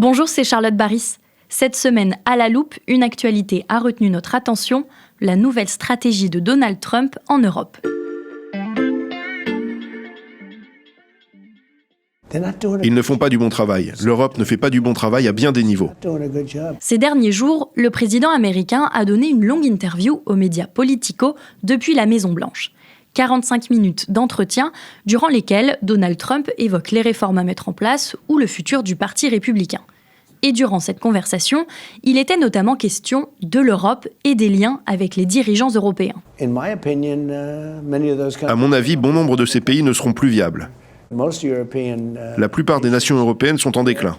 Bonjour, c'est Charlotte Baris. Cette semaine, à la loupe, une actualité a retenu notre attention, la nouvelle stratégie de Donald Trump en Europe. Ils ne font pas du bon travail. L'Europe ne fait pas du bon travail à bien des niveaux. Ces derniers jours, le président américain a donné une longue interview aux médias Politico depuis la Maison-Blanche. 45 minutes d'entretien, durant lesquels Donald Trump évoque les réformes à mettre en place ou le futur du Parti républicain. Et durant cette conversation, il était notamment question de l'Europe et des liens avec les dirigeants européens. À mon avis, bon nombre de ces pays ne seront plus viables. La plupart des nations européennes sont en déclin.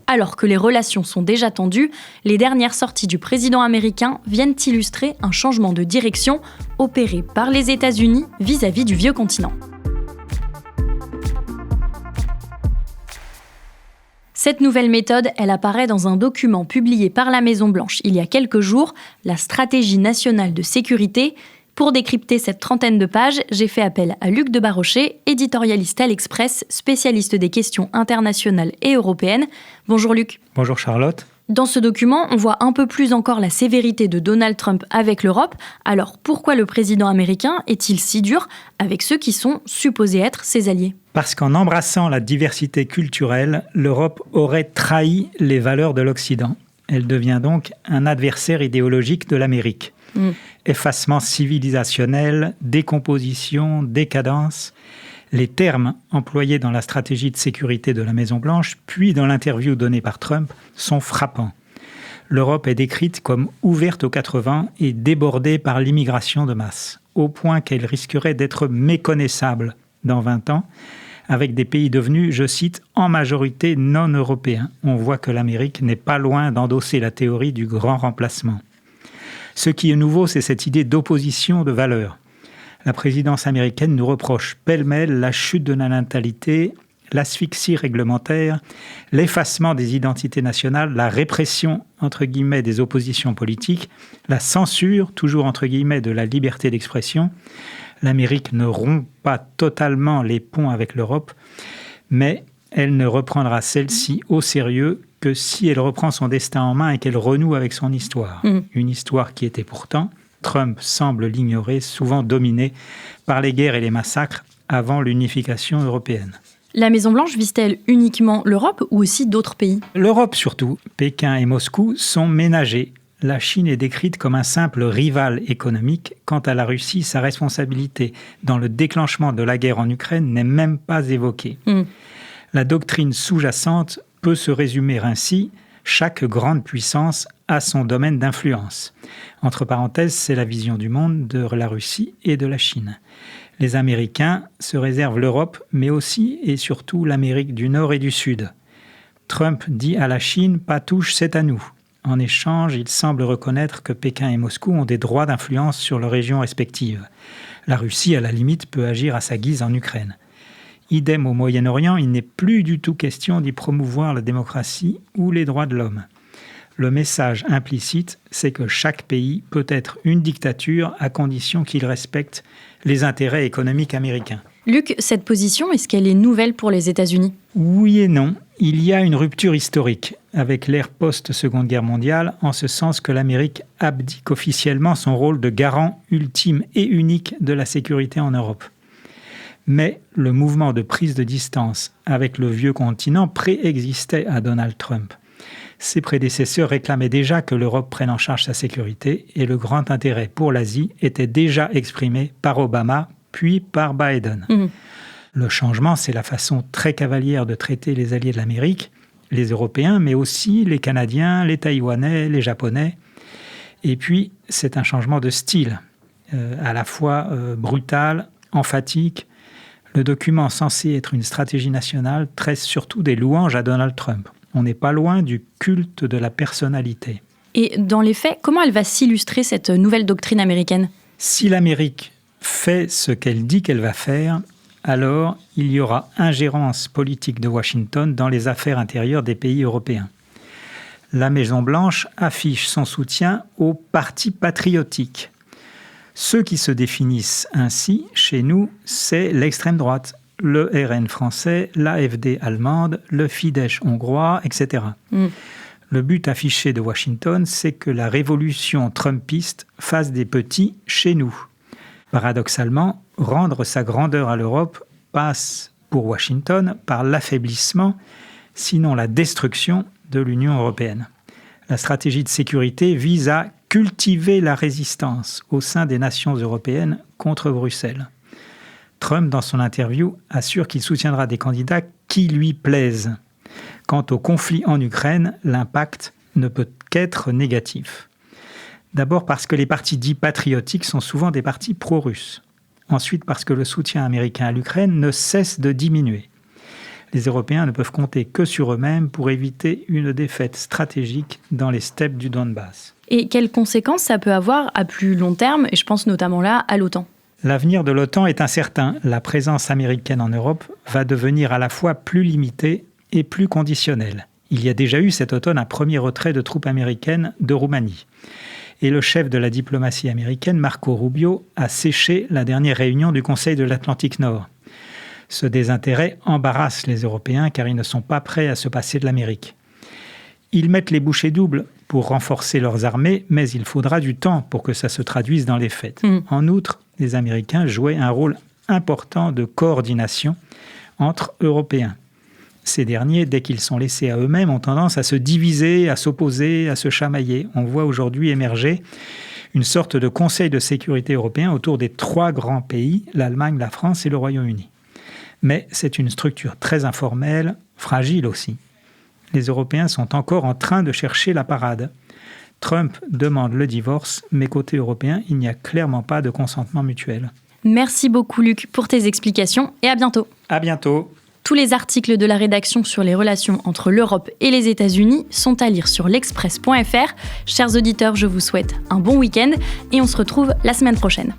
Alors que les relations sont déjà tendues, les dernières sorties du président américain viennent illustrer un changement de direction opéré par les États-Unis vis-à-vis du vieux continent. Cette nouvelle méthode, elle apparaît dans un document publié par la Maison-Blanche il y a quelques jours, la Stratégie nationale de sécurité. Pour décrypter cette trentaine de pages, j'ai fait appel à Luc de Barochet, éditorialiste à l'Express, spécialiste des questions internationales et européennes. Bonjour Luc. Bonjour Charlotte. Dans ce document, on voit un peu plus encore la sévérité de Donald Trump avec l'Europe. Alors pourquoi le président américain est-il si dur avec ceux qui sont supposés être ses alliés ? Parce qu'en embrassant la diversité culturelle, l'Europe aurait trahi les valeurs de l'Occident. Elle devient donc un adversaire idéologique de l'Amérique. Effacement civilisationnel, décomposition, décadence. Les termes employés dans la stratégie de sécurité de la Maison-Blanche, puis dans l'interview donnée par Trump, sont frappants. L'Europe est décrite comme ouverte aux 80 et débordée par l'immigration de masse, au point qu'elle risquerait d'être méconnaissable dans 20 ans, avec des pays devenus, je cite, en majorité non européens. On voit que l'Amérique n'est pas loin d'endosser la théorie du grand remplacement. Ce qui est nouveau, c'est cette idée d'opposition de valeurs. La présidence américaine nous reproche pêle-mêle la chute de la natalité, l'asphyxie réglementaire, l'effacement des identités nationales, la répression, entre guillemets, des oppositions politiques, la censure, toujours entre guillemets, de la liberté d'expression. L'Amérique ne rompt pas totalement les ponts avec l'Europe, mais elle ne reprendra celle-ci au sérieux que si elle reprend son destin en main et qu'elle renoue avec son histoire. Une histoire qui était pourtant, Trump semble l'ignorer, souvent dominée par les guerres et les massacres avant l'unification européenne. La Maison-Blanche vise-t-elle uniquement l'Europe ou aussi d'autres pays ? L'Europe surtout. Pékin et Moscou sont ménagés. La Chine est décrite comme un simple rival économique. Quant à la Russie, sa responsabilité dans le déclenchement de la guerre en Ukraine n'est même pas évoquée. La doctrine sous-jacente peut se résumer ainsi: chaque grande puissance a son domaine d'influence. Entre parenthèses, c'est la vision du monde de la Russie et de la Chine. Les Américains se réservent l'Europe, mais aussi et surtout l'Amérique du Nord et du Sud. Trump dit à la Chine « pas touche, c'est à nous ». En échange, il semble reconnaître que Pékin et Moscou ont des droits d'influence sur leurs régions respectives. La Russie, à la limite, peut agir à sa guise en Ukraine. Idem au Moyen-Orient, il n'est plus du tout question d'y promouvoir la démocratie ou les droits de l'homme. Le message implicite, c'est que chaque pays peut être une dictature à condition qu'il respecte les intérêts économiques américains. Luc, cette position, est-ce qu'elle est nouvelle pour les États-Unis ? Oui et non. Il y a une rupture historique avec l'ère post-Seconde Guerre mondiale, en ce sens que l'Amérique abdique officiellement son rôle de garant ultime et unique de la sécurité en Europe. Mais le mouvement de prise de distance avec le vieux continent préexistait à Donald Trump. Ses prédécesseurs réclamaient déjà que l'Europe prenne en charge sa sécurité et le grand intérêt pour l'Asie était déjà exprimé par Obama, puis par Biden. Le changement, c'est la façon très cavalière de traiter les alliés de l'Amérique, les Européens, mais aussi les Canadiens, les Taïwanais, les Japonais. Et puis, c'est un changement de style, à la fois brutal, emphatique. Le document censé être une stratégie nationale tresse surtout des louanges à Donald Trump. On n'est pas loin du culte de la personnalité. Et dans les faits, comment elle va s'illustrer, cette nouvelle doctrine américaine ? Si l'Amérique fait ce qu'elle dit qu'elle va faire, alors il y aura ingérence politique de Washington dans les affaires intérieures des pays européens. La Maison-Blanche affiche son soutien aux partis patriotiques. Ceux qui se définissent ainsi, chez nous, c'est l'extrême droite. le RN français, l'AfD allemande, le Fidesz hongrois, etc. Le but affiché de Washington, c'est que la révolution trumpiste fasse des petits chez nous. Paradoxalement, rendre sa grandeur à l'Europe passe pour Washington par l'affaiblissement, sinon la destruction de l'Union européenne. La stratégie de sécurité vise à cultiver la résistance au sein des nations européennes contre Bruxelles. Trump, dans son interview, assure qu'il soutiendra des candidats qui lui plaisent. Quant au conflit en Ukraine, l'impact ne peut qu'être négatif. D'abord parce que les partis dits patriotiques sont souvent des partis pro-russes. Ensuite parce que le soutien américain à l'Ukraine ne cesse de diminuer. Les Européens ne peuvent compter que sur eux-mêmes pour éviter une défaite stratégique dans les steppes du Donbass. Et quelles conséquences ça peut avoir à plus long terme, et je pense notamment là à l'OTAN? L'avenir de l'OTAN est incertain. La présence américaine en Europe va devenir à la fois plus limitée et plus conditionnelle. Il y a déjà eu cet automne un premier retrait de troupes américaines de Roumanie. Et le chef de la diplomatie américaine, Marco Rubio, a séché la dernière réunion du Conseil de l'Atlantique Nord. Ce désintérêt embarrasse les Européens car ils ne sont pas prêts à se passer de l'Amérique. Ils mettent les bouchées doubles pour renforcer leurs armées, mais il faudra du temps pour que ça se traduise dans les faits. En outre, les Américains jouaient un rôle important de coordination entre Européens. Ces derniers, dès qu'ils sont laissés à eux-mêmes, ont tendance à se diviser, à s'opposer, à se chamailler. On voit aujourd'hui émerger une sorte de conseil de sécurité européen autour des 3 grands pays, l'Allemagne, la France et le Royaume-Uni. Mais c'est une structure très informelle, fragile aussi. Les Européens sont encore en train de chercher la parade. Trump demande le divorce, mais côté européen, il n'y a clairement pas de consentement mutuel. Merci beaucoup Luc pour tes explications et à bientôt. À bientôt. Tous les articles de la rédaction sur les relations entre l'Europe et les États-Unis sont à lire sur l'express.fr. Chers auditeurs, je vous souhaite un bon week-end et on se retrouve la semaine prochaine.